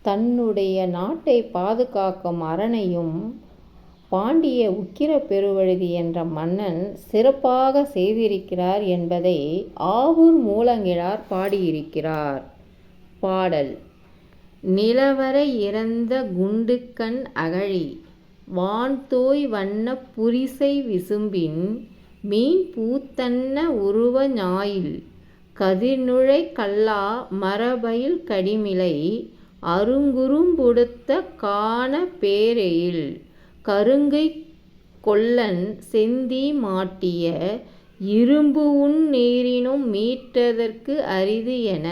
தன்னுடைய நாட்டை பாதுகாக்கும் அரணையும் பாண்டிய உக்கிர பெருவழுதி என்ற மன்னன் சிறப்பாக செய்திருக்கிறார் என்பதை ஆவூர் மூலங்கிழார் பாடியிருக்கிறார். பாடல்: நிலவரை இறந்த குண்டுக்கண் அகழி வான்தோய் வண்ணப் புரிசை விசும்பின் மீன் பூத்தன்ன உருவ ஞாயில் கதிர்நுழை கல்லா மரபயில் கடிமிளை அருங்குறும்புடுத்த கான பேரெயில் கருங்கைக் கொல்லன் செந்தீ மாட்டிய இரும்பு உன் நீரினும் மீட்டதற்கு அரிது என